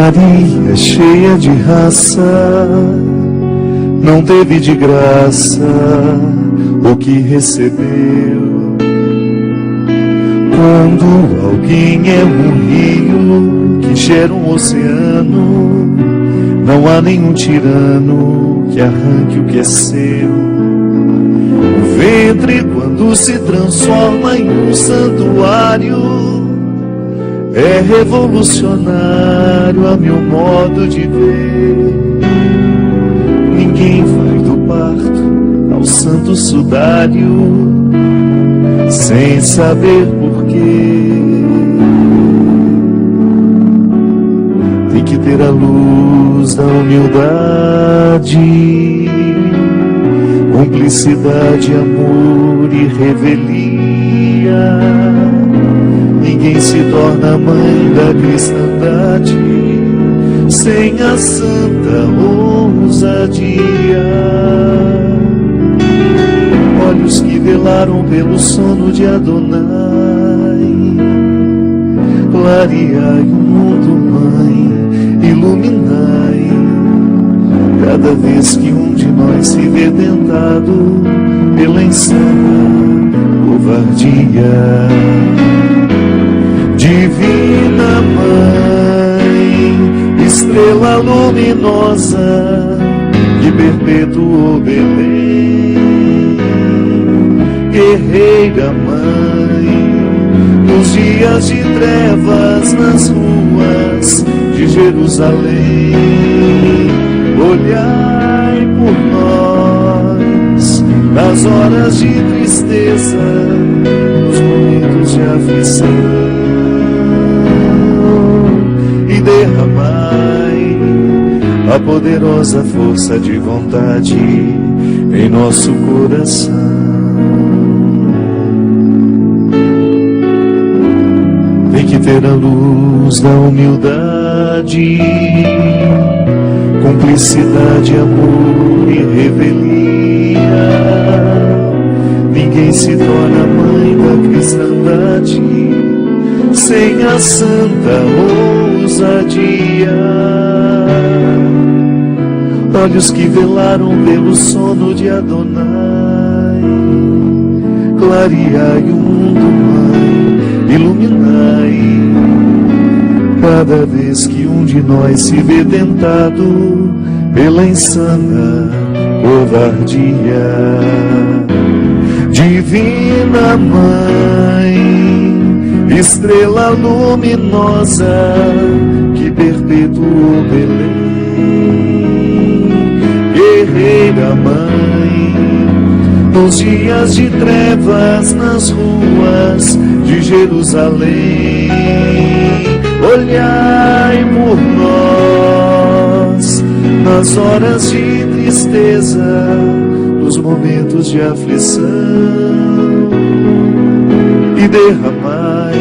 Maria, cheia de raça, não teve de graça o que recebeu. Quando alguém é um rio que cheira um oceano, não há nenhum tirano que arranque o que é seu. O ventre, quando se transforma em um santuário, é revolucionário a meu modo de ver. Ninguém vai do parto ao santo sudário sem saber porquê. Tem que ter a luz da humildade, cumplicidade, amor e revelia. Ninguém se torna mãe da cristandade sem a santa ousadia. Olhos que velaram pelo sono de Adonai, clareai o mundo, mãe, iluminai. Cada vez que um de nós se vê tentado pela insana covardia. Divina Mãe, estrela luminosa que perpetuou Belém, guerreira Mãe, nos dias de trevas nas ruas de Jerusalém, olhai por nós nas horas de tristeza, nos momentos de aflição. Derramai a poderosa força de vontade em nosso coração. Tem que ter a luz da humildade, cumplicidade, amor e revelia. Ninguém se torna mãe da cristandade sem a santa ousadia. Olhos que velaram pelo sono de Adonai, clareai o mundo, mãe, iluminai. Cada vez que um de nós se vê tentado pela insana covardia. Divina Mãe, estrela luminosa que perpetuou Belém, guerreira Mãe, nos dias de trevas nas ruas de Jerusalém, olhai por nós nas horas de tristeza, nos momentos de aflição, e derramai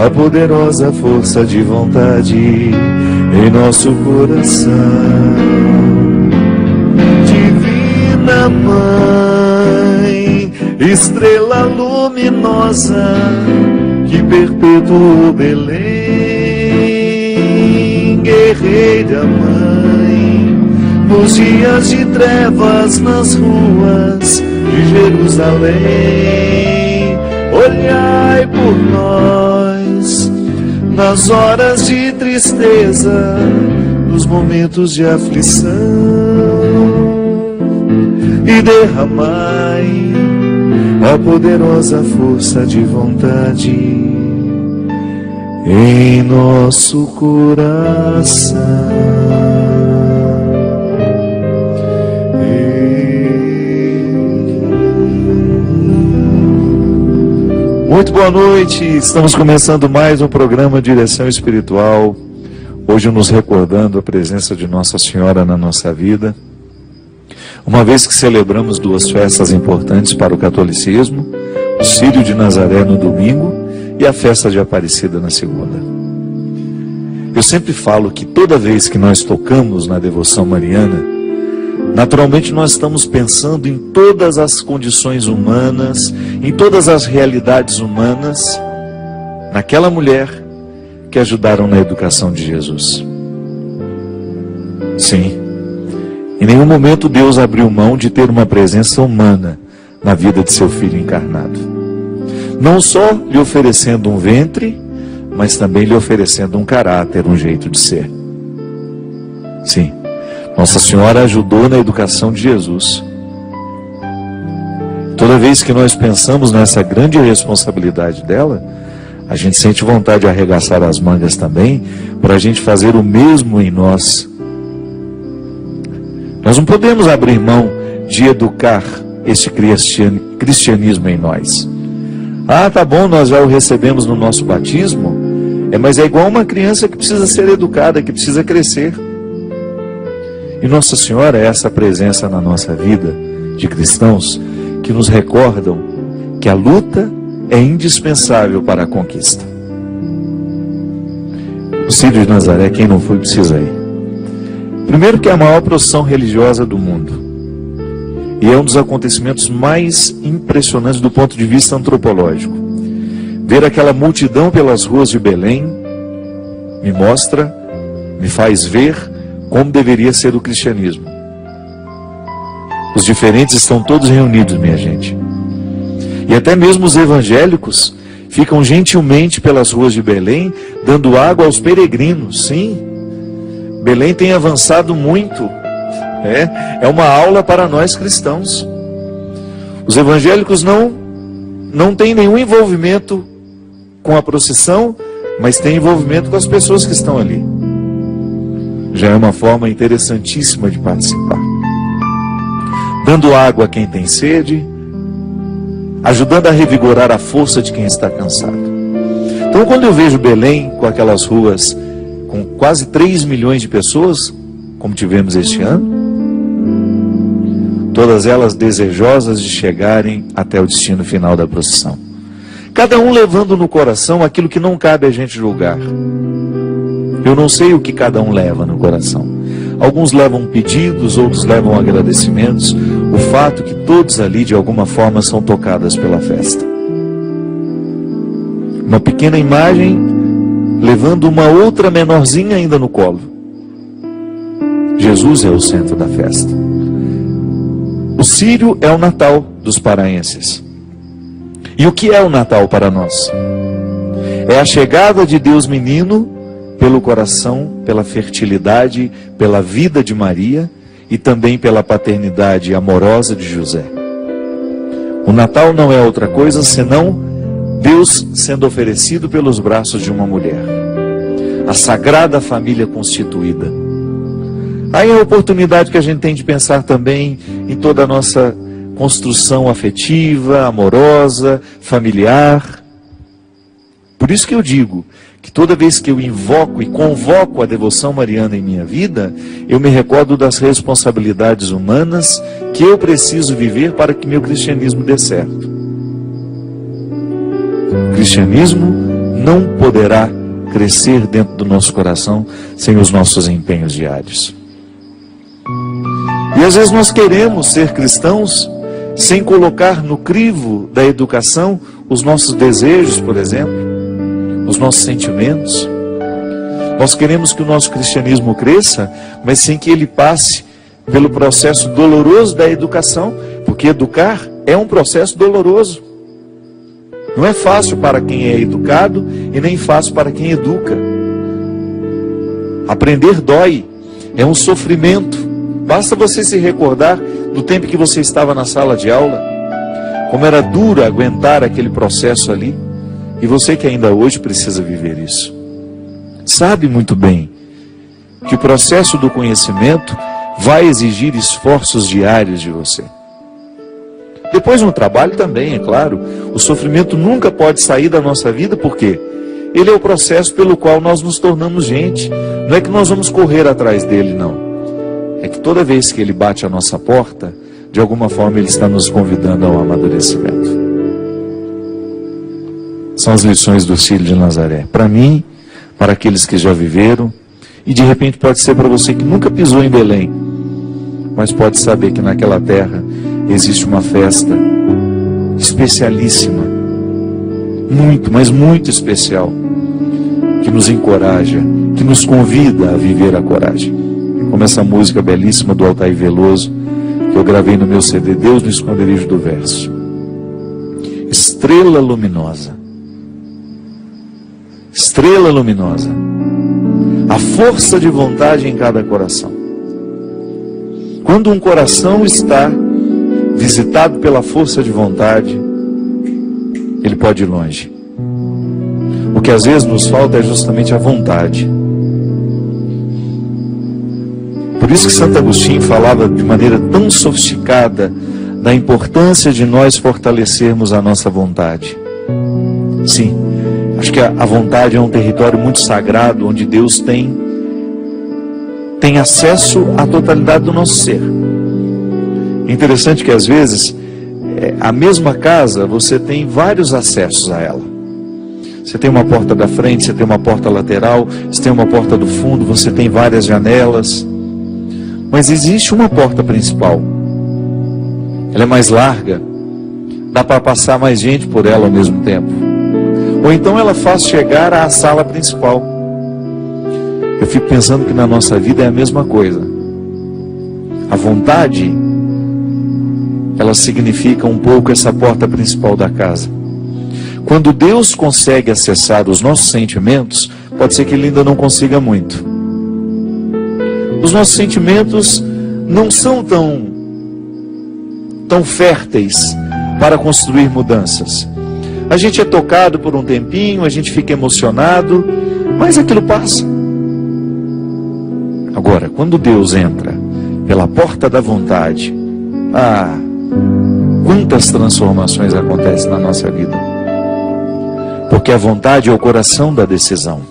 a poderosa força de vontade em nosso coração. Divina Mãe, estrela luminosa que perpetuou Belém, guerreira Mãe, nos dias de trevas nas ruas de Jerusalém, olhai por nós nas horas de tristeza, nos momentos de aflição, e derramai a poderosa força de vontade em nosso coração. Muito boa noite, estamos começando mais um programa Direção Espiritual, hoje nos recordando a presença de Nossa Senhora na nossa vida, uma vez que celebramos duas festas importantes para o catolicismo, o Círio de Nazaré no domingo e a festa de Aparecida na segunda. Eu sempre falo que toda vez que nós tocamos na devoção mariana, naturalmente nós estamos pensando em todas as condições humanas, em todas as realidades humanas, naquela mulher que ajudaram na educação de Jesus. Sim, em nenhum momento Deus abriu mão de ter uma presença humana na vida de seu Filho encarnado. Não só lhe oferecendo um ventre, mas também lhe oferecendo um caráter, um jeito de ser. Sim, Nossa Senhora ajudou na educação de Jesus. Toda vez que nós pensamos nessa grande responsabilidade dela, a gente sente vontade de arregaçar as mangas também, para a gente fazer o mesmo em nós. Nós não podemos abrir mão de educar este cristianismo em nós. Ah, tá bom, nós já o recebemos no nosso batismo, mas é igual uma criança que precisa ser educada, que precisa crescer. E Nossa Senhora é essa presença na nossa vida de cristãos que nos recordam que a luta é indispensável para a conquista. O Círio de Nazaré, quem não foi, precisa ir. Primeiro que é a maior procissão religiosa do mundo. E é um dos acontecimentos mais impressionantes do ponto de vista antropológico. Ver aquela multidão pelas ruas de Belém me faz ver como deveria ser o cristianismo. Os diferentes estão todos reunidos, minha gente. E até mesmo os evangélicos ficam gentilmente pelas ruas de Belém, dando água aos peregrinos. Sim, Belém tem avançado muito. É uma aula para nós cristãos. Os evangélicos não têm nenhum envolvimento com a procissão, mas têm envolvimento com as pessoas que estão ali. Já é uma forma interessantíssima de participar. Dando água a quem tem sede, ajudando a revigorar a força de quem está cansado. Então, quando eu vejo Belém com aquelas ruas com quase 3 milhões de pessoas, como tivemos este ano, todas elas desejosas de chegarem até o destino final da procissão. Cada um levando no coração aquilo que não cabe a gente julgar. Eu não sei o que cada um leva no coração. Alguns levam pedidos, outros levam agradecimentos. O fato é que todos ali, de alguma forma, são tocadas pela festa. Uma pequena imagem levando uma outra menorzinha ainda no colo. Jesus é o centro da festa. O Círio é o Natal dos paraenses. E o que é o Natal para nós? É a chegada de Deus menino pelo coração, pela fertilidade, pela vida de Maria e também pela paternidade amorosa de José. O Natal não é outra coisa senão Deus sendo oferecido pelos braços de uma mulher. A sagrada família constituída. Aí é a oportunidade que a gente tem de pensar também em toda a nossa construção afetiva, amorosa, familiar. Por isso que eu digo que toda vez que eu invoco e convoco a devoção mariana em minha vida, eu me recordo das responsabilidades humanas que eu preciso viver para que meu cristianismo dê certo. O cristianismo não poderá crescer dentro do nosso coração sem os nossos empenhos diários. E às vezes nós queremos ser cristãos sem colocar no crivo da educação os nossos desejos, por exemplo, os nossos sentimentos. Nós queremos que o nosso cristianismo cresça, mas sem que ele passe pelo processo doloroso da educação, porque educar é um processo doloroso. Não é fácil para quem é educado e nem fácil para quem educa. Aprender dói, é um sofrimento. Basta você se recordar do tempo que você estava na sala de aula, como era duro aguentar aquele processo ali. E você que ainda hoje precisa viver isso, sabe muito bem que o processo do conhecimento vai exigir esforços diários de você. Depois no trabalho também, é claro, o sofrimento nunca pode sair da nossa vida, porque ele é o processo pelo qual nós nos tornamos gente. Não é que nós vamos correr atrás dele, não. É que toda vez que ele bate a nossa porta, de alguma forma ele está nos convidando ao amadurecimento. São as lições do Círio de Nazaré. Para mim, para aqueles que já viveram, e de repente pode ser para você que nunca pisou em Belém, mas pode saber que naquela terra existe uma festa especialíssima, muito, mas muito especial, que nos encoraja, que nos convida a viver a coragem. Como essa música belíssima do Altair Veloso, que eu gravei no meu CD, Deus no Esconderijo do Verso. Estrela luminosa. Estrela luminosa. A força de vontade em cada coração. Quando um coração está visitado pela força de vontade, ele pode ir longe. O que às vezes nos falta é justamente a vontade. Por isso que Santo Agostinho falava de maneira tão sofisticada da importância de nós fortalecermos a nossa vontade. Sim, acho que a vontade é um território muito sagrado, onde Deus tem acesso à totalidade do nosso ser. É interessante que às vezes, a mesma casa, você tem vários acessos a ela. Você tem uma porta da frente, você tem uma porta lateral, você tem uma porta do fundo, você tem várias janelas. Mas existe uma porta principal. Ela é mais larga, dá para passar mais gente por ela ao mesmo tempo. Ou então ela faz chegar à sala principal. Eu fico pensando que na nossa vida é a mesma coisa. A vontade, ela significa um pouco essa porta principal da casa. Quando Deus consegue acessar os nossos sentimentos, pode ser que Ele ainda não consiga muito. Os nossos sentimentos não são tão férteis para construir mudanças. A gente é tocado por um tempinho, a gente fica emocionado, mas aquilo passa. Agora, quando Deus entra pela porta da vontade, quantas transformações acontecem na nossa vida. Porque a vontade é o coração da decisão.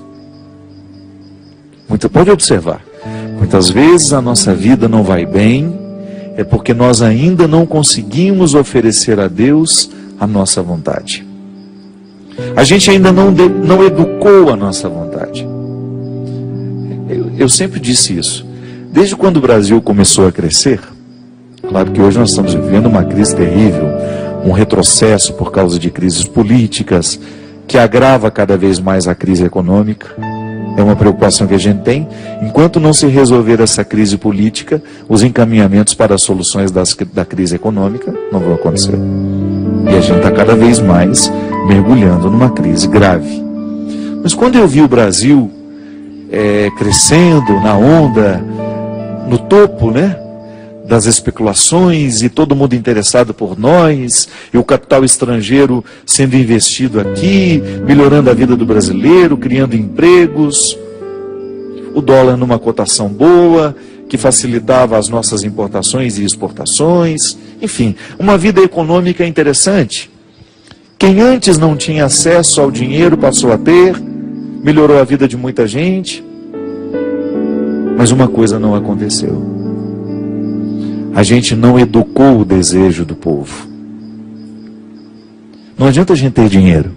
Pode observar, muitas vezes a nossa vida não vai bem, é porque nós ainda não conseguimos oferecer a Deus a nossa vontade. A gente ainda não educou a nossa vontade. Eu sempre disse isso. Desde quando o Brasil começou a crescer, claro que hoje nós estamos vivendo uma crise terrível, um retrocesso por causa de crises políticas, que agrava cada vez mais a crise econômica. É uma preocupação que a gente tem. Enquanto não se resolver essa crise política, os encaminhamentos para as soluções da crise econômica não vão acontecer. E a gente está cada vez mais mergulhando numa crise grave. Mas quando eu vi o Brasil crescendo na onda, no topo, das especulações, e todo mundo interessado por nós, e o capital estrangeiro sendo investido aqui, melhorando a vida do brasileiro, criando empregos, o dólar numa cotação boa, que facilitava as nossas importações e exportações, enfim, uma vida econômica interessante. Quem antes não tinha acesso ao dinheiro passou a ter, melhorou a vida de muita gente, mas uma coisa não aconteceu. A gente não educou o desejo do povo. Não adianta a gente ter dinheiro,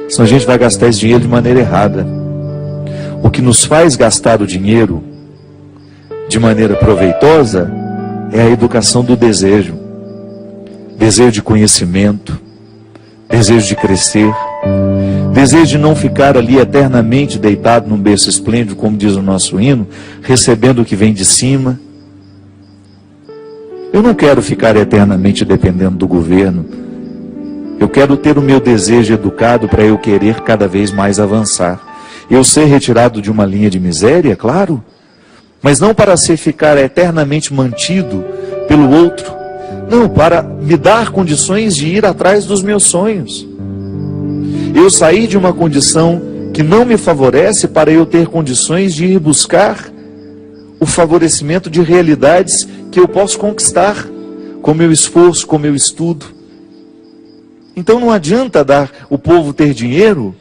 senão a gente vai gastar esse dinheiro de maneira errada. O que nos faz gastar o dinheiro de maneira proveitosa é a educação do desejo. Desejo de conhecimento, desejo de crescer, desejo de não ficar ali eternamente deitado num berço esplêndido, como diz o nosso hino, recebendo o que vem de cima. Eu não quero ficar eternamente dependendo do governo. Eu quero ter o meu desejo educado para eu querer cada vez mais avançar. Eu ser retirado de uma linha de miséria, claro, mas não para ficar eternamente mantido pelo outro. Não, para me dar condições de ir atrás dos meus sonhos. Eu sair de uma condição que não me favorece para eu ter condições de ir buscar o favorecimento de realidades que eu posso conquistar com meu esforço, com meu estudo. Então não adianta o povo ter dinheiro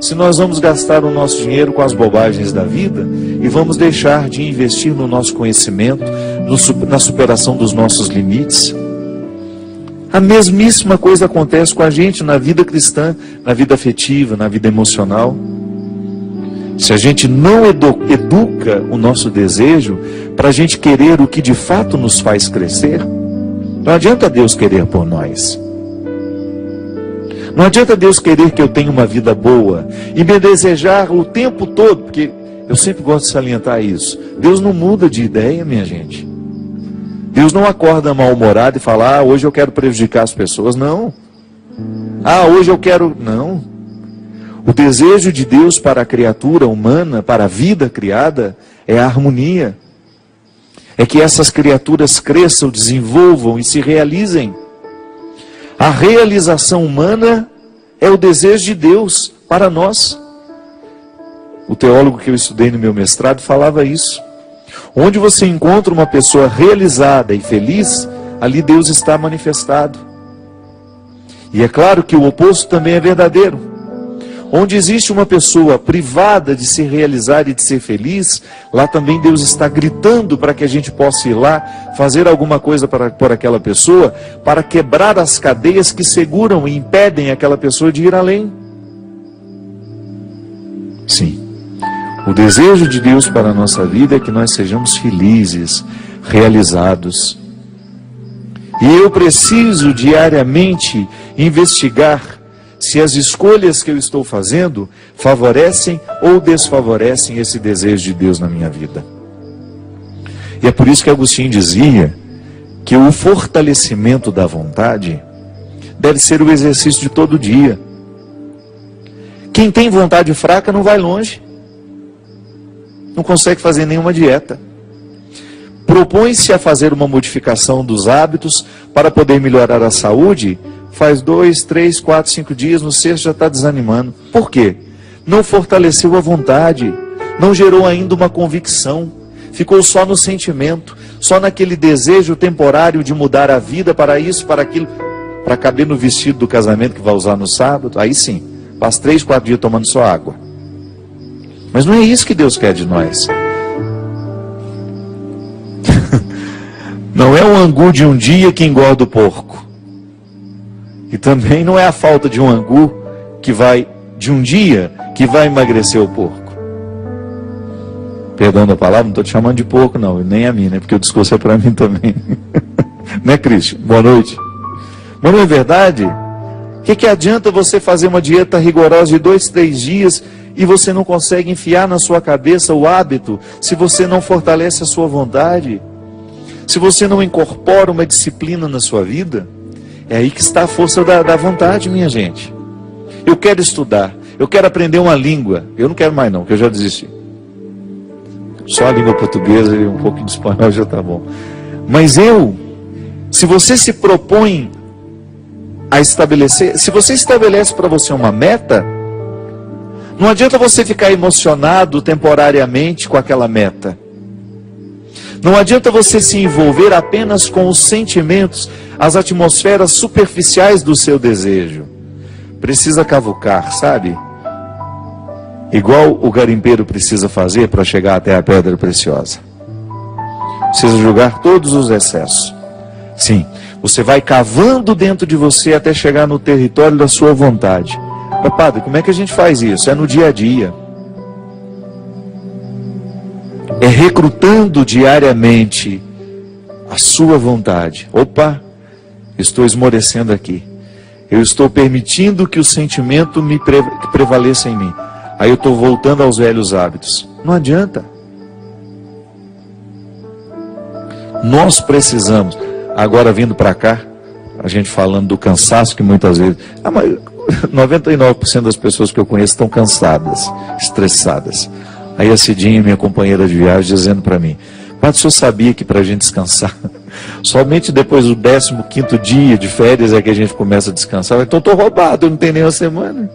se nós vamos gastar o nosso dinheiro com as bobagens da vida e vamos deixar de investir no nosso conhecimento, na superação dos nossos limites. A mesmíssima coisa acontece com a gente na vida cristã, na vida afetiva, na vida emocional. Se a gente não educa o nosso desejo para a gente querer o que de fato nos faz crescer, não adianta Deus querer por nós. Não adianta Deus querer que eu tenha uma vida boa e me desejar o tempo todo, porque eu sempre gosto de salientar isso. Deus não muda de ideia, minha gente. Deus não acorda mal-humorado e fala, hoje eu quero prejudicar as pessoas. Não. Hoje eu quero... Não. O desejo de Deus para a criatura humana, para a vida criada, é a harmonia. É que essas criaturas cresçam, desenvolvam e se realizem. A realização humana é o desejo de Deus para nós. O teólogo que eu estudei no meu mestrado falava isso. Onde você encontra uma pessoa realizada e feliz, ali Deus está manifestado. E é claro que o oposto também é verdadeiro. Onde existe uma pessoa privada de se realizar e de ser feliz, lá também Deus está gritando para que a gente possa ir lá, fazer alguma coisa por aquela pessoa, para quebrar as cadeias que seguram e impedem aquela pessoa de ir além. Sim, o desejo de Deus para a nossa vida é que nós sejamos felizes, realizados. E eu preciso diariamente investigar se as escolhas que eu estou fazendo favorecem ou desfavorecem esse desejo de Deus na minha vida. E é por isso que Agostinho dizia que o fortalecimento da vontade deve ser o exercício de todo dia. Quem tem vontade fraca não vai longe. Não consegue fazer nenhuma dieta. Propõe-se a fazer uma modificação dos hábitos para poder melhorar a saúde. Faz 2, 3, 4, 5 dias, no sexto já está desanimando. Por quê? Não fortaleceu a vontade, não gerou ainda uma convicção, ficou só no sentimento, só naquele desejo temporário de mudar a vida para isso, para aquilo, para caber no vestido do casamento que vai usar no sábado. Aí sim, faz 3, 4 dias tomando só água. Mas não é isso que Deus quer de nós. Não é o angu de um dia que engorda o porco. E também não é a falta de um angu que vai, de um dia, que vai emagrecer o porco. Perdão da palavra, não estou te chamando de porco não, nem a mim, né? Porque o discurso é para mim também. Né, Cristian? Boa noite. Mas não é verdade? O que adianta você fazer uma dieta rigorosa de 2, 3 dias e você não consegue enfiar na sua cabeça o hábito, se você não fortalece a sua vontade, se você não incorpora uma disciplina na sua vida? É aí que está a força da vontade, minha gente. Eu quero estudar, eu quero aprender uma língua. Eu não quero mais não, porque eu já desisti. Só a língua portuguesa e um pouco de espanhol já está bom. Mas se você se propõe a estabelecer, se você estabelece para você uma meta, não adianta você ficar emocionado temporariamente com aquela meta. Não adianta você se envolver apenas com os sentimentos, as atmosferas superficiais do seu desejo. Precisa cavucar, sabe? Igual o garimpeiro precisa fazer para chegar até a pedra preciosa. Precisa julgar todos os excessos. Sim, você vai cavando dentro de você até chegar no território da sua vontade. Mas, padre, como é que a gente faz isso? É no dia a dia. É recrutando diariamente a sua vontade. Opa, estou esmorecendo aqui. Eu estou permitindo que o sentimento prevaleça em mim. Aí eu estou voltando aos velhos hábitos. Não adianta. Nós precisamos. Agora vindo para cá, a gente falando do cansaço que muitas vezes... 99% das pessoas que eu conheço estão cansadas, estressadas. Aí a Cidinha, minha companheira de viagem, dizendo para mim: padre, o senhor sabia que para a gente descansar, somente depois do 15º dia de férias é que a gente começa a descansar? Então estou roubado, eu não tenho nem uma semana.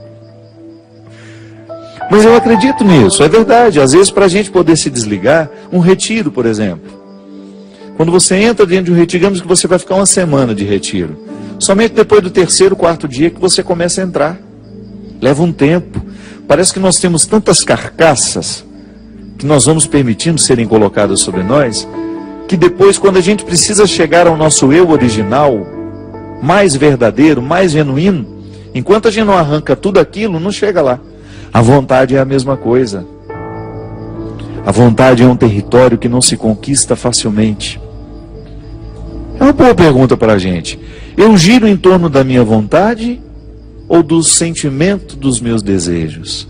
Mas eu acredito nisso, é verdade. Às vezes, para a gente poder se desligar, um retiro, por exemplo. Quando você entra dentro de um retiro, digamos que você vai ficar uma semana de retiro. Somente depois do 3º, 4º dia que você começa a entrar. Leva um tempo. Parece que nós temos tantas carcaças que nós vamos permitindo serem colocadas sobre nós, que depois, quando a gente precisa chegar ao nosso eu original, mais verdadeiro, mais genuíno, enquanto a gente não arranca tudo aquilo, não chega lá. A vontade é a mesma coisa. A vontade é um território que não se conquista facilmente. É uma boa pergunta para a gente. Eu giro em torno da minha vontade ou do sentimento dos meus desejos?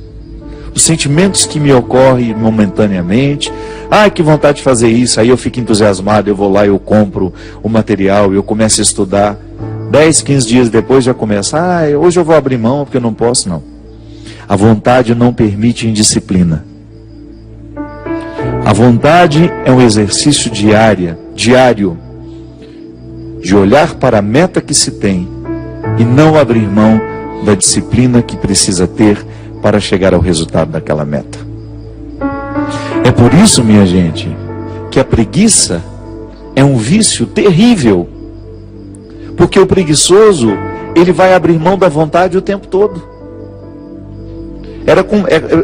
Os sentimentos que me ocorrem momentaneamente. Ah, que vontade de fazer isso. Aí eu fico entusiasmado, eu vou lá, eu compro o material, eu começo a estudar. 10, 15 dias depois já começa. Ah, hoje eu vou abrir mão porque eu não posso, não. A vontade não permite indisciplina. A vontade é um exercício diário, de olhar para a meta que se tem e não abrir mão da disciplina que precisa ter para chegar ao resultado daquela meta. É por isso, minha gente, que a preguiça é um vício terrível. Porque o preguiçoso, ele vai abrir mão da vontade o tempo todo.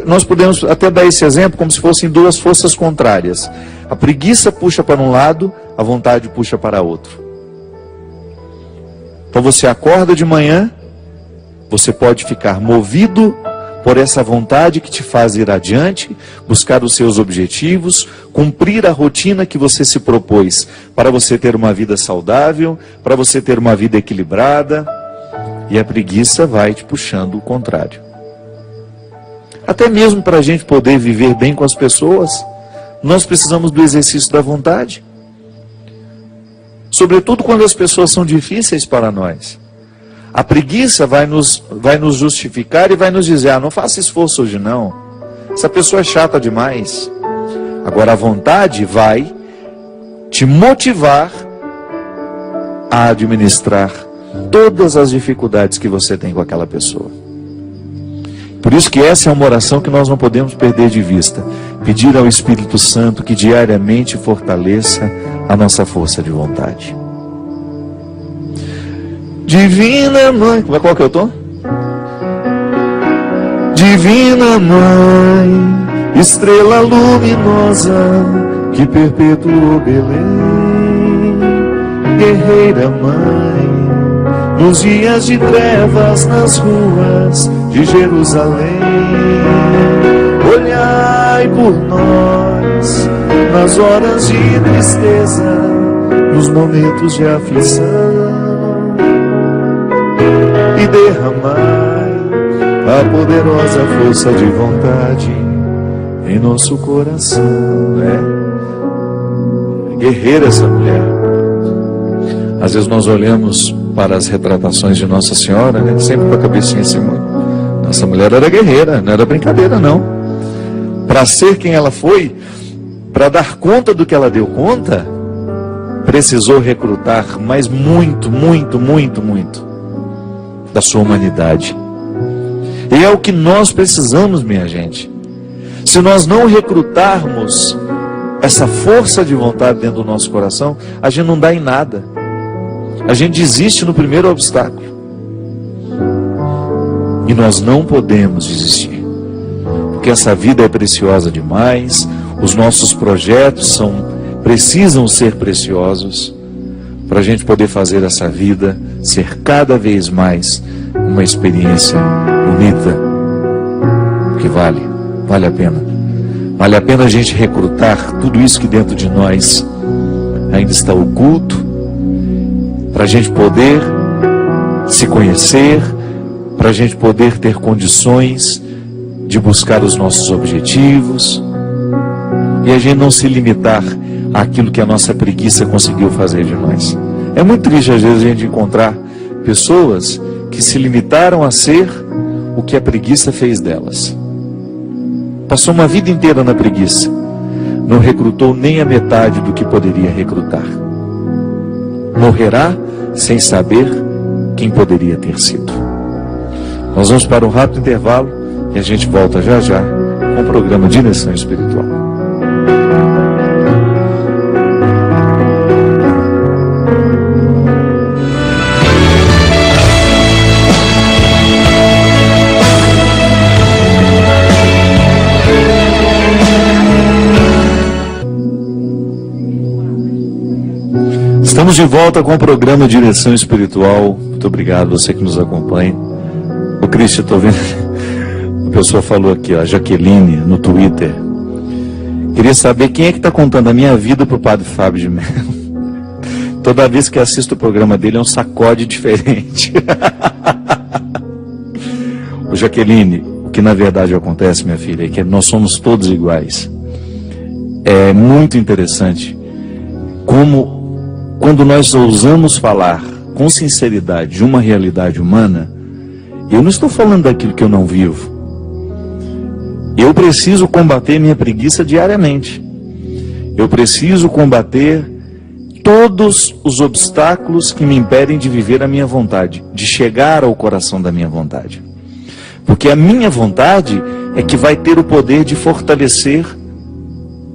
Nós podemos até dar esse exemplo como se fossem duas forças contrárias. A preguiça puxa para um lado, a vontade puxa para outro. Então você acorda de manhã, você pode ficar movido por essa vontade que te faz ir adiante, buscar os seus objetivos, cumprir a rotina que você se propôs para você ter uma vida saudável, para você ter uma vida equilibrada, e a preguiça vai te puxando o contrário. Até mesmo para a gente poder viver bem com as pessoas, nós precisamos do exercício da vontade. Sobretudo quando as pessoas são difíceis para nós. A preguiça vai nos justificar e vai nos dizer, não faça esforço hoje não. Essa pessoa é chata demais. Agora a vontade vai te motivar a administrar todas as dificuldades que você tem com aquela pessoa. Por isso que essa é uma oração que nós não podemos perder de vista. Pedir ao Espírito Santo que diariamente fortaleça a nossa força de vontade. Divina Mãe, qual que eu tô? Divina Mãe, estrela luminosa que perpetuou Belém, guerreira Mãe, nos dias de trevas nas ruas de Jerusalém, olhai por nós nas horas de tristeza, nos momentos de aflição, e derramai a poderosa força de vontade em nosso coração. Guerreira essa mulher. Às vezes nós olhamos para as retratações de Nossa Senhora, sempre com a cabecinha assim. Nossa mulher era guerreira, não era brincadeira não. Para ser quem ela foi, para dar conta do que ela deu conta, precisou recrutar, mas muito da sua humanidade. E é o que nós precisamos, minha gente. Se nós não recrutarmos essa força de vontade dentro do nosso coração, a gente não dá em nada. A gente desiste no primeiro obstáculo. E nós não podemos desistir. Porque essa vida é preciosa demais. Os nossos projetos precisam ser preciosos para a gente poder fazer essa vida ser cada vez mais uma experiência bonita, que vale a pena. Vale a pena a gente recrutar tudo isso que dentro de nós ainda está oculto, para a gente poder se conhecer, para a gente poder ter condições de buscar os nossos objetivos, e a gente não se limitar àquilo que a nossa preguiça conseguiu fazer de nós. É muito triste às vezes a gente encontrar pessoas que se limitaram a ser o que a preguiça fez delas. Passou uma vida inteira na preguiça, não recrutou nem a metade do que poderia recrutar. Morrerá sem saber quem poderia ter sido. Nós vamos para um rápido intervalo e a gente volta já já com o programa Direção Espiritual. Estamos de volta com o programa Direção Espiritual. Muito obrigado, você que nos acompanha. O Cristian, estou vendo, a pessoa falou aqui, a Jaqueline, no Twitter. Queria saber quem é que está contando a minha vida para o Padre Fábio de Mello. Toda vez que assisto o programa dele é um sacode diferente. Jaqueline, o que na verdade acontece, minha filha, é que nós somos todos iguais. É muito interessante como, quando nós ousamos falar com sinceridade de uma realidade humana, eu não estou falando daquilo que eu não vivo. Eu preciso combater minha preguiça diariamente. Eu preciso combater todos os obstáculos que me impedem de viver a minha vontade, de chegar ao coração da minha vontade. Porque a minha vontade é que vai ter o poder de fortalecer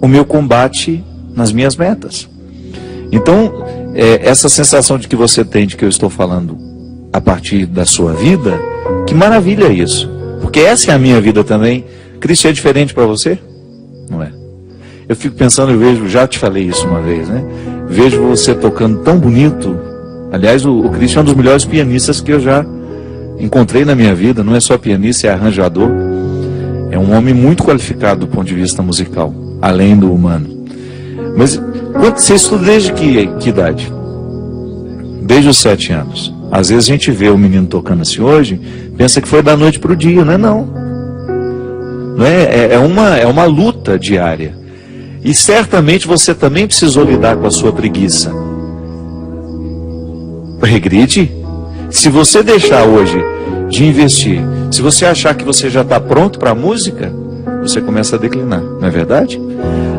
o meu combate nas minhas metas. Então, essa sensação de que você tem de que eu estou falando a partir da sua vida, que maravilha isso. Porque essa é a minha vida também. Cristo é diferente para você? Não é? Eu fico pensando, eu vejo, já te falei isso uma vez, né? Vejo você tocando tão bonito. Aliás, o Cristo é um dos melhores pianistas que eu já encontrei na minha vida. Não é só pianista, é arranjador. É um homem muito qualificado do ponto de vista musical, além do humano. Mas você estuda desde que idade? Desde os 7 anos. Às vezes a gente vê o menino tocando assim hoje, pensa que foi da noite para o dia, não é não. Não é? É uma luta diária. E certamente você também precisou lidar com a sua preguiça. Regride. Se você deixar hoje de investir, se você achar que você já está pronto para a música, você começa a declinar, não é verdade?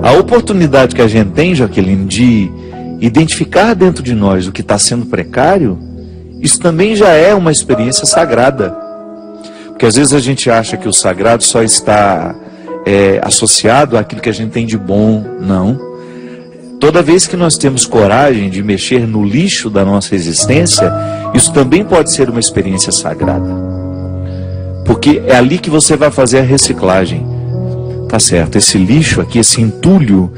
A oportunidade que a gente tem, Jaqueline, de identificar dentro de nós o que está sendo precário, isso também já é uma experiência sagrada. Porque às vezes a gente acha que o sagrado só está associado àquilo que a gente tem de bom. Não. Toda vez que nós temos coragem de mexer no lixo da nossa existência, isso também pode ser uma experiência sagrada. Porque é ali que você vai fazer a reciclagem. Tá certo, esse lixo aqui, esse entulho,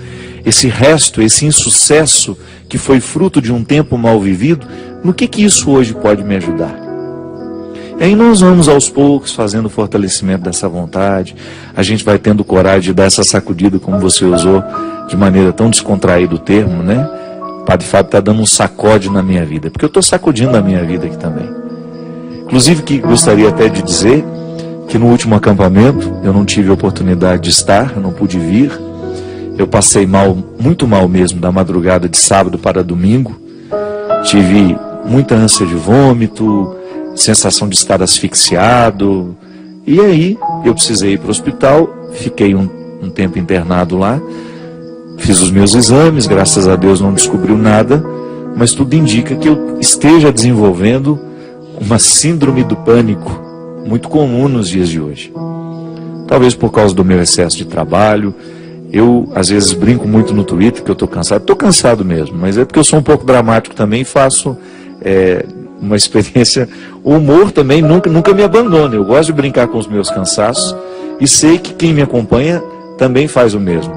esse resto, esse insucesso que foi fruto de um tempo mal vivido, no que isso hoje pode me ajudar? E aí nós vamos aos poucos fazendo o fortalecimento dessa vontade, a gente vai tendo coragem de dar essa sacudida, como você usou, de maneira tão descontraída o termo, né? O Padre Fábio está dando um sacode na minha vida, porque eu estou sacudindo a minha vida aqui também. Inclusive, que gostaria até de dizer que no último acampamento eu não tive a oportunidade de estar, eu não pude vir. Eu passei mal, muito mal mesmo, da madrugada de sábado para domingo. Tive muita ânsia de vômito, sensação de estar asfixiado. E aí eu precisei ir para o hospital, fiquei um tempo internado lá. Fiz os meus exames, graças a Deus não descobriu nada, mas tudo indica que eu esteja desenvolvendo uma síndrome do pânico, muito comum nos dias de hoje. Talvez por causa do meu excesso de trabalho. Eu, às vezes, brinco muito no Twitter que eu estou cansado. Estou cansado mesmo, mas é porque eu sou um pouco dramático também e faço uma experiência... O humor também nunca me abandona. Eu gosto de brincar com os meus cansaços e sei que quem me acompanha também faz o mesmo.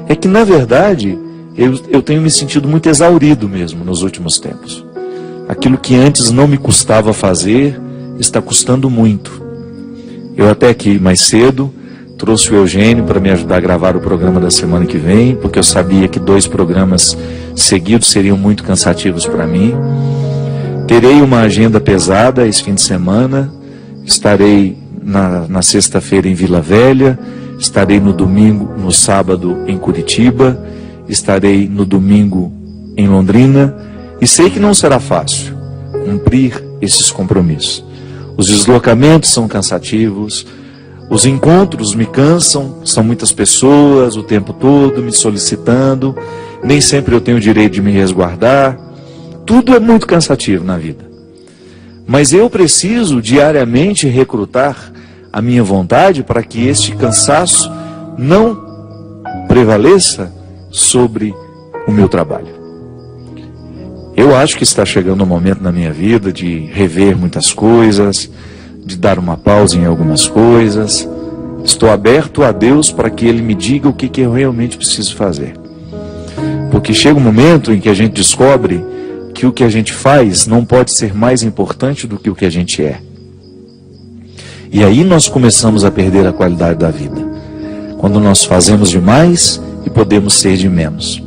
É que, na verdade, eu tenho me sentido muito exaurido mesmo nos últimos tempos. Aquilo que antes não me custava fazer, está custando muito. Eu até aqui mais cedo trouxe o Eugênio para me ajudar a gravar o programa da semana que vem, porque eu sabia que 2 programas seguidos seriam muito cansativos para mim. Terei uma agenda pesada esse fim de semana. Estarei na sexta-feira em Vila Velha, estarei no domingo, no sábado em Curitiba, estarei no domingo em Londrina, e sei que não será fácil cumprir esses compromissos. Os deslocamentos são cansativos, os encontros me cansam, são muitas pessoas o tempo todo me solicitando, nem sempre eu tenho o direito de me resguardar, tudo é muito cansativo na vida. Mas eu preciso diariamente recrutar a minha vontade para que este cansaço não prevaleça sobre o meu trabalho. Eu acho que está chegando um momento na minha vida de rever muitas coisas, de dar uma pausa em algumas coisas. Estou aberto a Deus para que Ele me diga o que eu realmente preciso fazer. Porque chega um momento em que a gente descobre que o que a gente faz não pode ser mais importante do que o que a gente é. E aí nós começamos a perder a qualidade da vida. Quando nós fazemos demais e podemos ser de menos.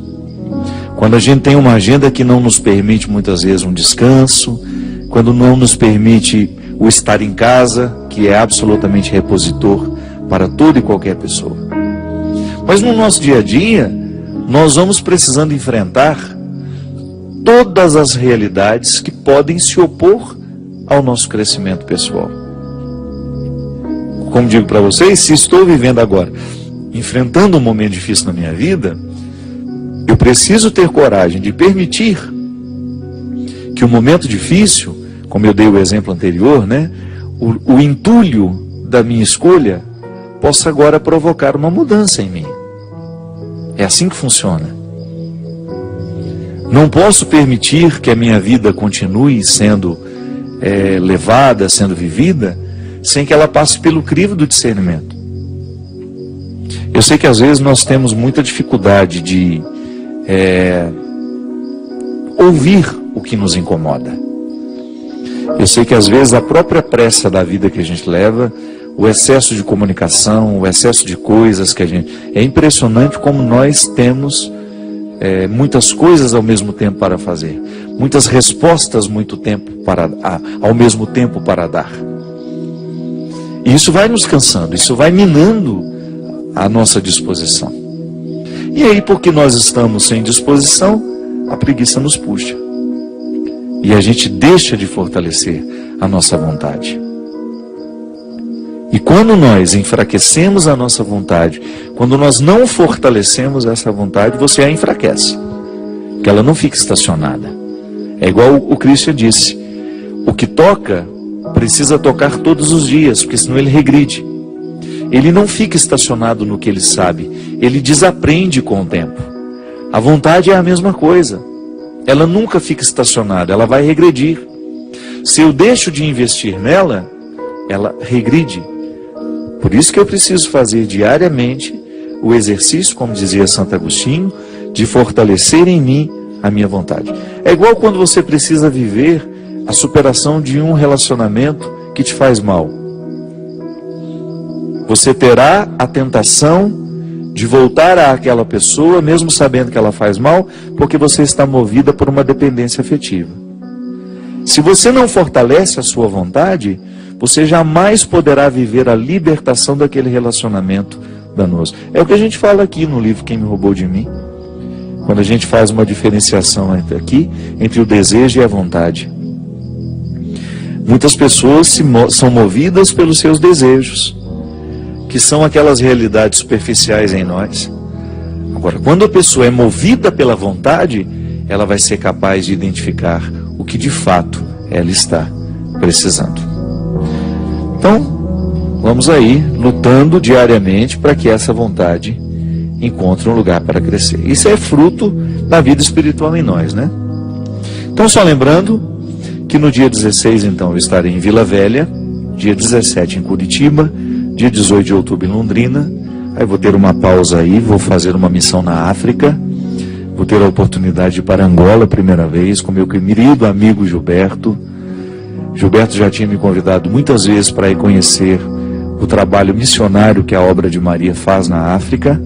Quando a gente tem uma agenda que não nos permite muitas vezes um descanso, quando não nos permite o estar em casa, que é absolutamente repositor para toda e qualquer pessoa. Mas no nosso dia a dia, nós vamos precisando enfrentar todas as realidades que podem se opor ao nosso crescimento pessoal. Como digo para vocês, se estou vivendo agora, enfrentando um momento difícil na minha vida, eu preciso ter coragem de permitir que o momento difícil, como eu dei o exemplo anterior, né, o entulho da minha escolha possa agora provocar uma mudança em mim. É assim que funciona. Não posso permitir que a minha vida continue sendo levada, sendo vivida, sem que ela passe pelo crivo do discernimento. Eu sei que às vezes nós temos muita dificuldade de ouvir o que nos incomoda. Eu sei que às vezes a própria pressa da vida que a gente leva, o excesso de comunicação, o excesso de coisas que a gente... É impressionante como nós temos muitas coisas ao mesmo tempo para fazer, muitas respostas ao mesmo tempo para dar. E isso vai nos cansando, isso vai minando a nossa disposição. E aí, porque nós estamos sem disposição, a preguiça nos puxa. E a gente deixa de fortalecer a nossa vontade. E quando nós enfraquecemos a nossa vontade, quando nós não fortalecemos essa vontade, você a enfraquece. Porque ela não fica estacionada. É igual o Christian disse, o que toca precisa tocar todos os dias, porque senão ele regride. Ele não fica estacionado no que ele sabe, ele desaprende com o tempo. A vontade é a mesma coisa. Ela nunca fica estacionada, ela vai regredir. Se eu deixo de investir nela, ela regride. Por isso que eu preciso fazer diariamente o exercício, como dizia Santo Agostinho, de fortalecer em mim a minha vontade. É igual quando você precisa viver a superação de um relacionamento que te faz mal. Você terá a tentação de voltar àquela pessoa, mesmo sabendo que ela faz mal, porque você está movida por uma dependência afetiva. Se você não fortalece a sua vontade, você jamais poderá viver a libertação daquele relacionamento danoso. É o que a gente fala aqui no livro Quem Me Roubou de Mim. Quando a gente faz uma diferenciação entre o desejo e a vontade. Muitas pessoas são movidas pelos seus desejos, que são aquelas realidades superficiais em nós. Agora, quando a pessoa é movida pela vontade, ela vai ser capaz de identificar o que de fato ela está precisando. Então, vamos aí, lutando diariamente para que essa vontade encontre um lugar para crescer. Isso é fruto da vida espiritual em nós, né? Então, só lembrando que no dia 16, então, eu estarei em Vila Velha, dia 17 em Curitiba, dia 18 de outubro em Londrina. Aí vou ter uma pausa aí, vou fazer uma missão na África, vou ter a oportunidade de ir para Angola a primeira vez, com meu querido amigo Gilberto. Gilberto já tinha me convidado muitas vezes para ir conhecer o trabalho missionário que a Obra de Maria faz na África,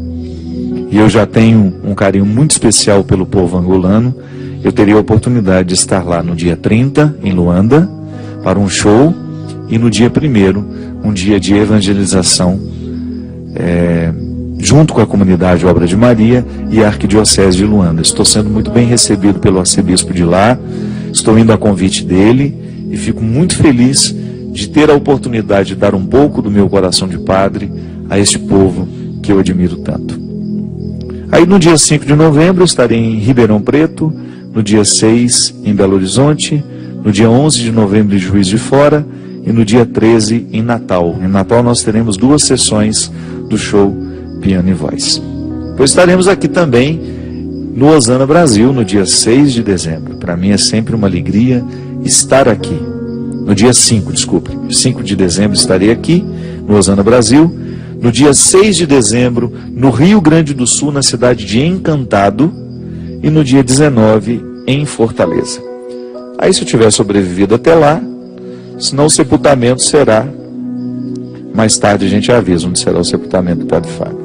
e eu já tenho um carinho muito especial pelo povo angolano. Eu teria a oportunidade de estar lá no dia 30, em Luanda, para um show, e no dia 1º, um dia de evangelização, junto com a comunidade Obra de Maria e a Arquidiocese de Luanda. Estou sendo muito bem recebido pelo arcebispo de lá, estou indo a convite dele, e fico muito feliz de ter a oportunidade de dar um pouco do meu coração de padre a este povo que eu admiro tanto. Aí no dia 5 de novembro estarei em Ribeirão Preto, no dia 6 em Belo Horizonte, no dia 11 de novembro em Juiz de Fora e no dia 13 em Natal. Em Natal nós teremos 2 sessões do show Piano e Voz. Pois estaremos aqui também no Osana Brasil, no dia 6 de dezembro. Para mim é sempre uma alegria estar aqui. No dia 5 de dezembro estarei aqui no Osana Brasil. No dia 6 de dezembro, no Rio Grande do Sul, na cidade de Encantado. E no dia 19, em Fortaleza. Aí, se eu tiver sobrevivido até lá, senão o sepultamento será... Mais tarde a gente avisa onde será o sepultamento do Padre Fábio.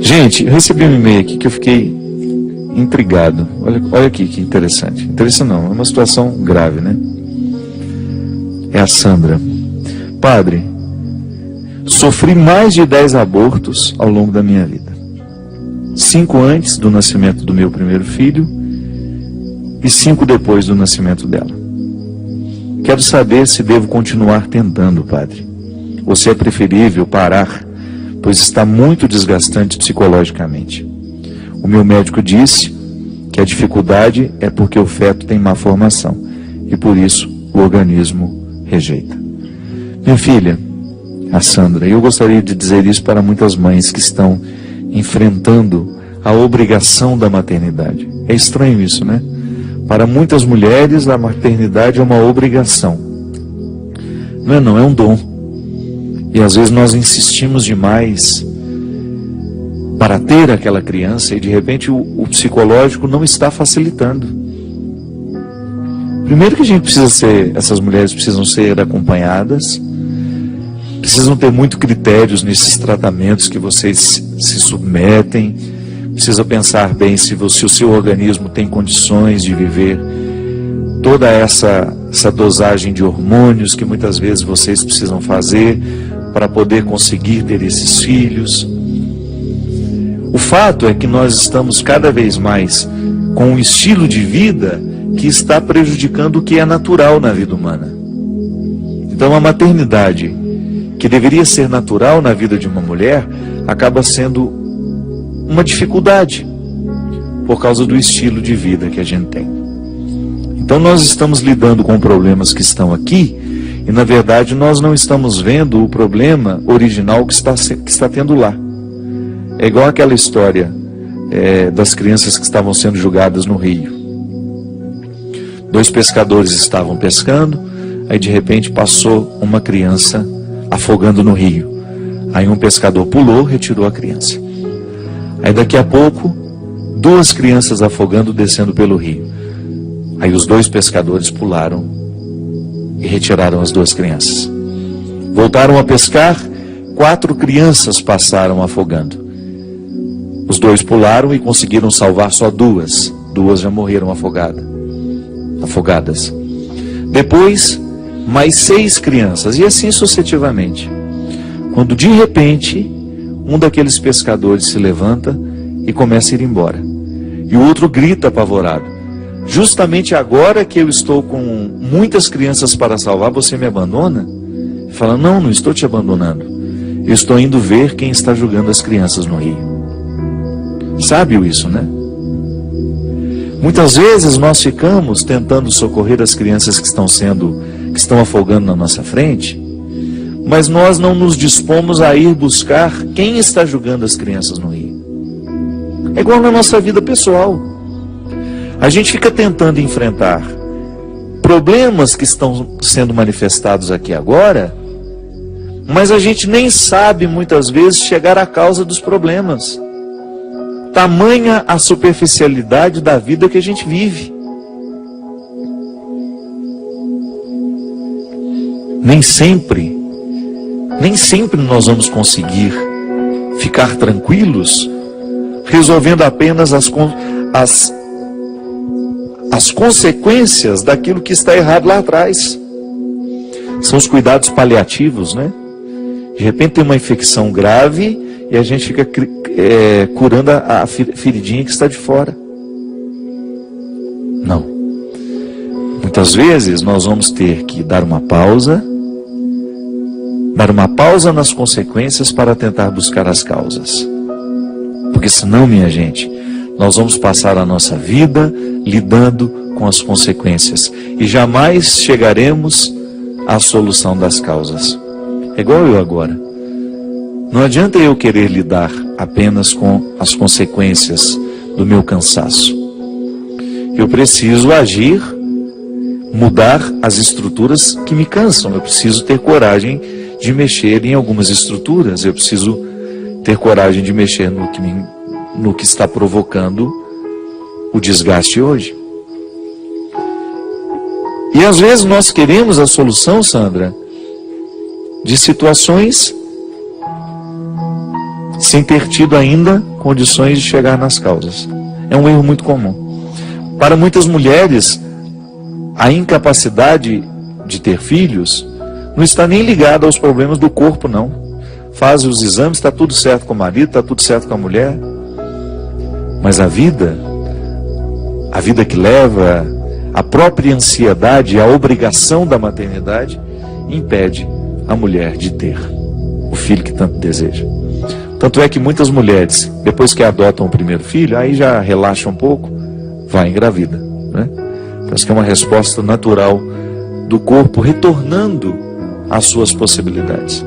Gente, eu recebi um e-mail aqui que eu fiquei intrigado. Olha aqui que interessante. Interessante não, é uma situação grave, né? É a Sandra. Padre, sofri mais de 10 abortos ao longo da minha vida. 5 antes do nascimento do meu primeiro filho e 5 depois do nascimento dela. Quero saber se devo continuar tentando, padre, ou se é preferível parar, pois está muito desgastante psicologicamente. O meu médico disse que a dificuldade é porque o feto tem má formação e por isso o organismo rejeita. Minha filha, a Sandra, eu gostaria de dizer isso para muitas mães que estão enfrentando a obrigação da maternidade. É estranho isso, né? Para muitas mulheres, a maternidade é uma obrigação. Não, é um dom. E às vezes nós insistimos demais para ter aquela criança e de repente o psicológico não está facilitando. Primeiro que a gente precisa essas mulheres precisam ser acompanhadas, precisam ter muito critérios nesses tratamentos que vocês se submetem, precisa pensar bem se o seu organismo tem condições de viver toda essa dosagem de hormônios que muitas vezes vocês precisam fazer para poder conseguir ter esses filhos. O fato é que nós estamos cada vez mais com um estilo de vida que está prejudicando o que é natural na vida humana. Então a maternidade, que deveria ser natural na vida de uma mulher, acaba sendo uma dificuldade por causa do estilo de vida que a gente tem. Então nós estamos lidando com problemas que estão aqui e na verdade nós não estamos vendo o problema original que está tendo lá. É igual aquela história das crianças que estavam sendo julgadas no rio. 2 pescadores estavam pescando, aí de repente passou uma criança afogando no rio. Aí um pescador pulou, retirou a criança. Aí daqui a pouco, 2 crianças afogando, descendo pelo rio. Aí os 2 pescadores pularam e retiraram as 2 crianças. Voltaram a pescar, 4 crianças passaram afogando. Os 2 pularam e conseguiram salvar só 2. 2 já morreram afogadas. Depois, mais 6 crianças, e assim sucessivamente. Quando de repente, um daqueles pescadores se levanta e começa a ir embora. E o outro grita apavorado: justamente agora que eu estou com muitas crianças para salvar, você me abandona? Ele fala: não estou te abandonando. Eu estou indo ver quem está jogando as crianças no rio. Sabe isso, né? Muitas vezes nós ficamos tentando socorrer as crianças que estão afogando na nossa frente, mas nós não nos dispomos a ir buscar quem está jogando as crianças no rio. É igual na nossa vida pessoal. A gente fica tentando enfrentar problemas que estão sendo manifestados aqui agora, mas a gente nem sabe muitas vezes chegar à causa dos problemas. Tamanha a superficialidade da vida que a gente vive. Nem sempre nós vamos conseguir ficar tranquilos resolvendo apenas as consequências daquilo que está errado lá atrás. São os cuidados paliativos, né? De repente tem uma infecção grave e a gente fica curando a feridinha que está de fora. Não. Muitas vezes nós vamos ter que dar uma pausa nas consequências para tentar buscar as causas. Porque senão, minha gente, nós vamos passar a nossa vida lidando com as consequências e jamais chegaremos à solução das causas. É igual eu agora. Não adianta eu querer lidar apenas com as consequências do meu cansaço. Eu preciso agir, mudar as estruturas que me cansam. Eu preciso ter coragem de mexer em algumas estruturas. Eu preciso ter coragem de mexer no que está provocando o desgaste hoje. E às vezes nós queremos a solução, Sandra, de situações sem ter tido ainda condições de chegar nas causas. É um erro muito comum. Para muitas mulheres, a incapacidade de ter filhos não está nem ligada aos problemas do corpo, não. Faz os exames, está tudo certo com o marido, está tudo certo com a mulher. Mas a vida que leva a própria ansiedade e a obrigação da maternidade impede a mulher de ter o filho que tanto deseja. Tanto é que muitas mulheres, depois que adotam o primeiro filho, aí já relaxa um pouco, vai engravida, né? Parece que é uma resposta natural do corpo retornando às suas possibilidades.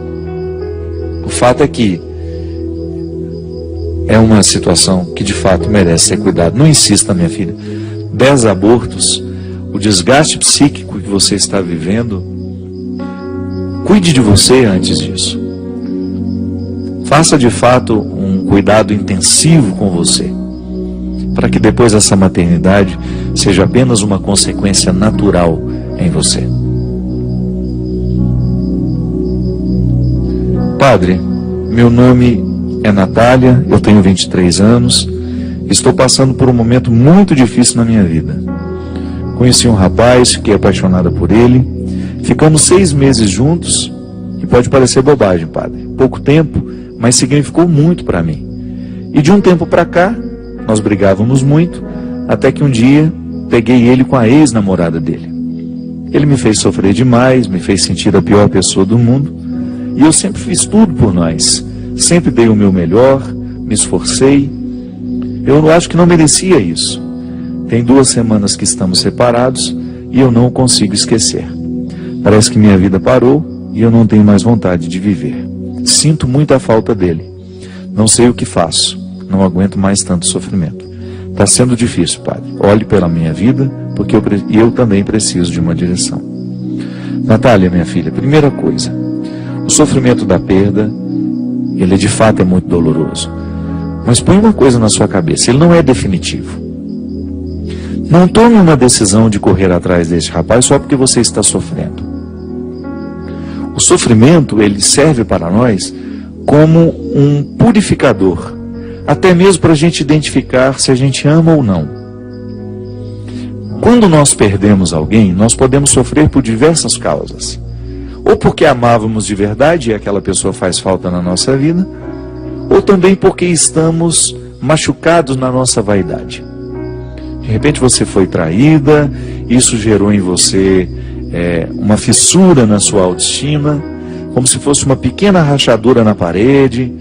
O fato é que é uma situação que de fato merece ser cuidado. Não insista, minha filha. 10 abortos, o desgaste psíquico que você está vivendo, cuide de você antes disso. Faça de fato um cuidado intensivo com você, para que depois essa maternidade seja apenas uma consequência natural em você. Padre, meu nome é Natália, eu tenho 23 anos, estou passando por um momento muito difícil na minha vida. Conheci um rapaz, fiquei apaixonada por ele, ficamos 6 meses juntos, e pode parecer bobagem, padre, pouco tempo, mas significou muito para mim. E de um tempo para cá, nós brigávamos muito, até que um dia peguei ele com a ex-namorada dele. Ele me fez sofrer demais, me fez sentir a pior pessoa do mundo, e eu sempre fiz tudo por nós. Sempre dei o meu melhor, me esforcei. Eu não acho que não merecia isso. Tem 2 semanas que estamos separados e eu não o consigo esquecer. Parece que minha vida parou e eu não tenho mais vontade de viver. Sinto muita falta dele. Não sei o que faço. Não aguento mais tanto sofrimento. Está sendo difícil, padre. Olhe pela minha vida, porque eu também preciso de uma direção. Natália, minha filha, primeira coisa, o sofrimento da perda, ele de fato é muito doloroso. Mas põe uma coisa na sua cabeça, ele não é definitivo. Não tome uma decisão de correr atrás desse rapaz só porque você está sofrendo. O sofrimento, ele serve para nós como um purificador, até mesmo para a gente identificar se a gente ama ou não. Quando nós perdemos alguém, nós podemos sofrer por diversas causas. Ou porque amávamos de verdade e aquela pessoa faz falta na nossa vida, ou também porque estamos machucados na nossa vaidade. De repente você foi traída, isso gerou em você uma fissura na sua autoestima, como se fosse uma pequena rachadura na parede.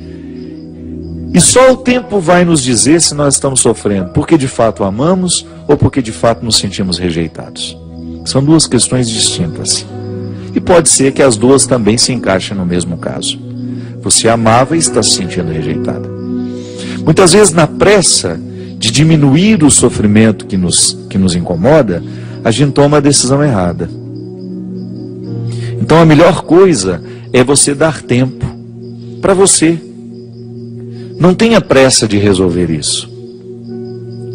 E só o tempo vai nos dizer se nós estamos sofrendo porque de fato amamos ou porque de fato nos sentimos rejeitados. São 2 questões distintas. E pode ser que as 2 também se encaixem no mesmo caso. Você amava e está se sentindo rejeitada. Muitas vezes, na pressa de diminuir o sofrimento que nos incomoda, a gente toma a decisão errada. Então a melhor coisa é você dar tempo para você. Não tenha pressa de resolver isso.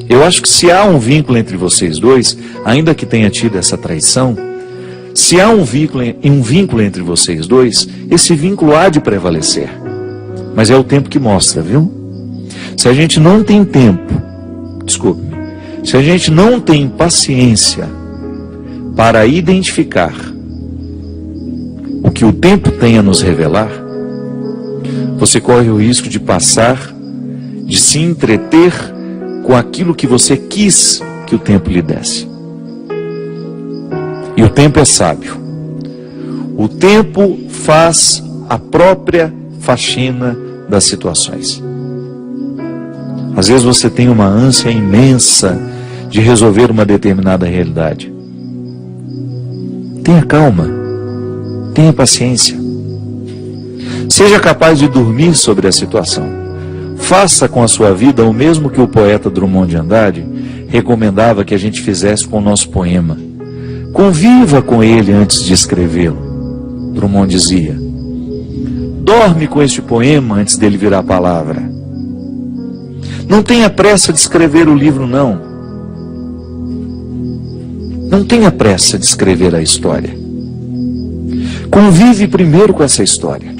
Eu acho que se há um vínculo entre vocês dois, ainda que tenha tido essa traição, se há um vínculo entre vocês dois, esse vínculo há de prevalecer. Mas é o tempo que mostra, viu? Se a gente não tem tempo, desculpe-me, se a gente não tem paciência para identificar o que o tempo tem a nos revelar, você corre o risco de passar, de se entreter com aquilo que você quis que o tempo lhe desse. E o tempo é sábio. O tempo faz a própria faxina das situações. Às vezes você tem uma ânsia imensa de resolver uma determinada realidade. Tenha calma, tenha paciência. Seja capaz de dormir sobre a situação. Faça com a sua vida o mesmo que o poeta Drummond de Andrade recomendava que a gente fizesse com o nosso poema. Conviva com ele antes de escrevê-lo. Drummond dizia: dorme com este poema antes dele virar palavra. Não tenha pressa de escrever o livro, não. Não tenha pressa de escrever a história. Convive primeiro com essa história.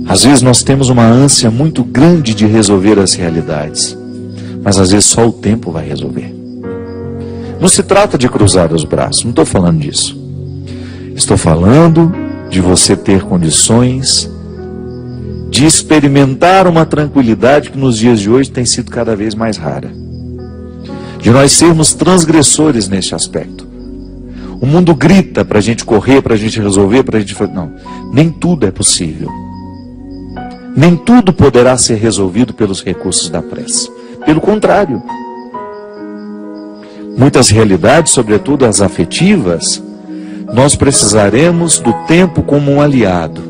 Às vezes nós temos uma ânsia muito grande de resolver as realidades. Mas às vezes só o tempo vai resolver. Não se trata de cruzar os braços, não estou falando disso. Estou falando de você ter condições de experimentar uma tranquilidade que nos dias de hoje tem sido cada vez mais rara. De nós sermos transgressores neste aspecto. O mundo grita para a gente correr, para a gente resolver, para a gente fazer. Não, nem tudo é possível. Nem tudo poderá ser resolvido pelos recursos da pressa. Pelo contrário. Muitas realidades, sobretudo as afetivas, nós precisaremos do tempo como um aliado.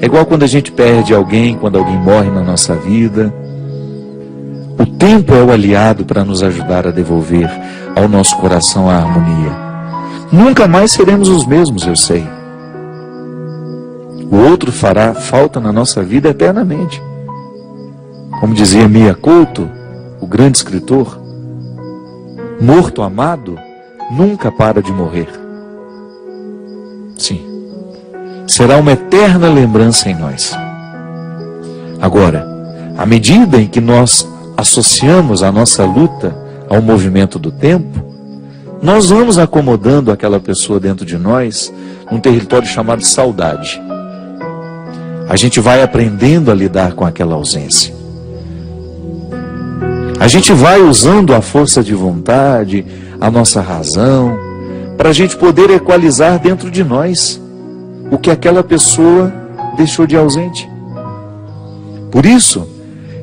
É igual quando a gente perde alguém, quando alguém morre na nossa vida. O tempo é o aliado para nos ajudar a devolver ao nosso coração a harmonia. Nunca mais seremos os mesmos, eu sei. O outro fará falta na nossa vida eternamente. Como dizia Mia Couto, o grande escritor, morto amado nunca para de morrer. Sim, será uma eterna lembrança em nós. Agora, à medida em que nós associamos a nossa luta ao movimento do tempo, nós vamos acomodando aquela pessoa dentro de nós num território chamado saudade. A gente vai aprendendo a lidar com aquela ausência. A gente vai usando a força de vontade, a nossa razão, para a gente poder equalizar dentro de nós o que aquela pessoa deixou de ausente. Por isso,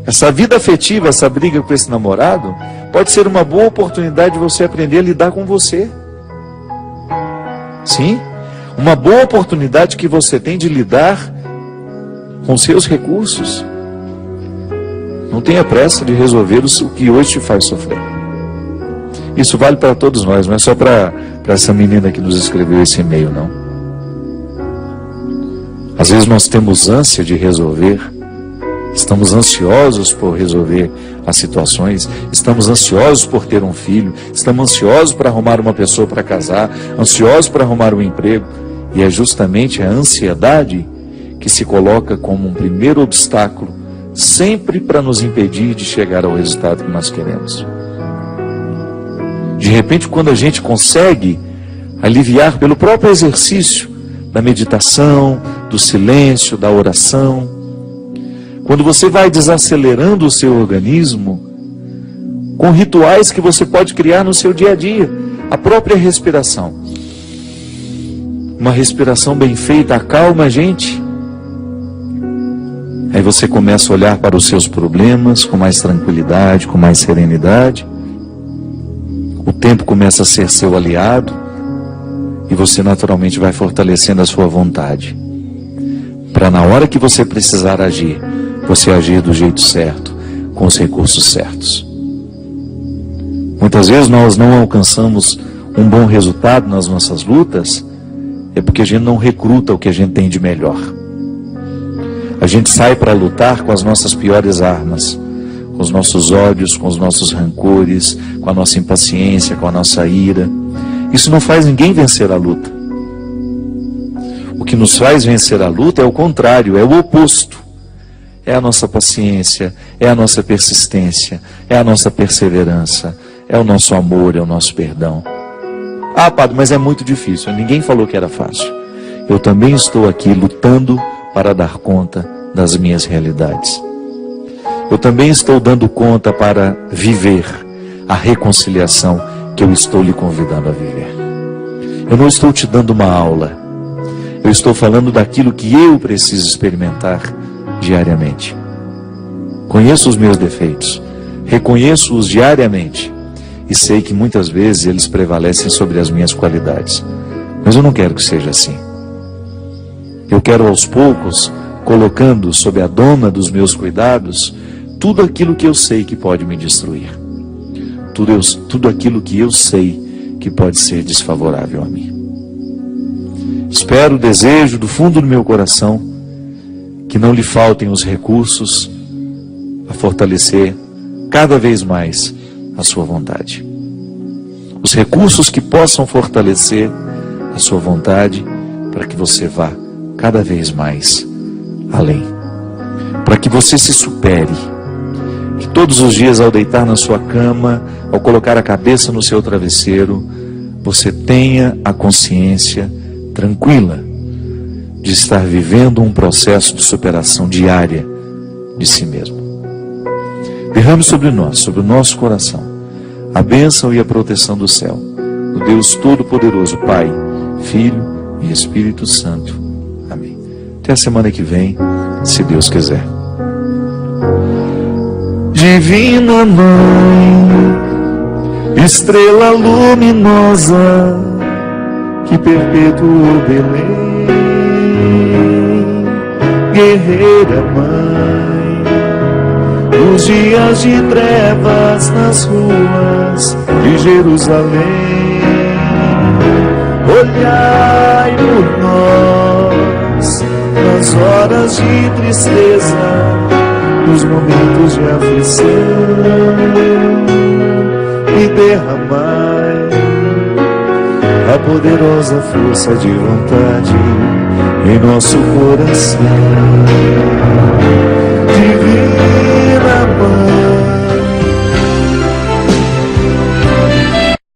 essa vida afetiva, essa briga com esse namorado, pode ser uma boa oportunidade de você aprender a lidar com você. Sim, uma boa oportunidade que você tem de lidar com seus recursos. Não tenha pressa de resolver o que hoje te faz sofrer. Isso vale para todos nós, não é só para essa menina que nos escreveu esse e-mail, não. Às vezes nós temos ânsia de resolver, estamos ansiosos por resolver as situações, estamos ansiosos por ter um filho, estamos ansiosos para arrumar uma pessoa para casar, ansiosos para arrumar um emprego, e é justamente a ansiedade que se coloca como um primeiro obstáculo, sempre para nos impedir de chegar ao resultado que nós queremos. De repente, quando a gente consegue aliviar pelo próprio exercício da meditação, do silêncio, da oração, quando você vai desacelerando o seu organismo, com rituais que você pode criar no seu dia a dia, a própria respiração. Uma respiração bem feita acalma a gente. Aí você começa a olhar para os seus problemas com mais tranquilidade, com mais serenidade. O tempo começa a ser seu aliado e você naturalmente vai fortalecendo a sua vontade. Para na hora que você precisar agir, você agir do jeito certo, com os recursos certos. Muitas vezes nós não alcançamos um bom resultado nas nossas lutas, é porque a gente não recruta o que a gente tem de melhor. A gente sai para lutar com as nossas piores armas, com os nossos ódios, com os nossos rancores, com a nossa impaciência, com a nossa ira. Isso não faz ninguém vencer a luta. O que nos faz vencer a luta é o contrário, é o oposto. É a nossa paciência, é a nossa persistência, é a nossa perseverança, é o nosso amor, é o nosso perdão. Ah, padre, mas é muito difícil. Ninguém falou que era fácil. Eu também estou aqui lutando para dar conta das minhas realidades. Eu também estou dando conta para viver a reconciliação que eu estou lhe convidando a viver. Eu não estou te dando uma aula. Eu estou falando daquilo que eu preciso experimentar diariamente. Conheço os meus defeitos, reconheço-os diariamente e sei que muitas vezes eles prevalecem sobre as minhas qualidades. Mas eu não quero que seja assim. Eu quero aos poucos, colocando sob a doma dos meus cuidados, tudo aquilo que eu sei que pode me destruir. Tudo aquilo que eu sei que pode ser desfavorável a mim. Espero, desejo do fundo do meu coração que não lhe faltem os recursos a fortalecer cada vez mais a sua vontade. Os recursos que possam fortalecer a sua vontade para que você vá cada vez mais além. Para que você se supere. Que todos os dias ao deitar na sua cama, ao colocar a cabeça no seu travesseiro, você tenha a consciência tranquila de estar vivendo um processo de superação diária de si mesmo. Derrame sobre nós, sobre o nosso coração, a bênção e a proteção do céu, do Deus Todo-Poderoso, Pai, Filho e Espírito Santo. Amém. Até a semana que vem, se Deus quiser. Divina Mãe, estrela luminosa que perpetuou Belém, guerreira Mãe, nos dias de trevas nas ruas de Jerusalém, olhai por nós nas horas de tristeza, nos momentos de aflição, e derramai a poderosa força de vontade em nosso coração.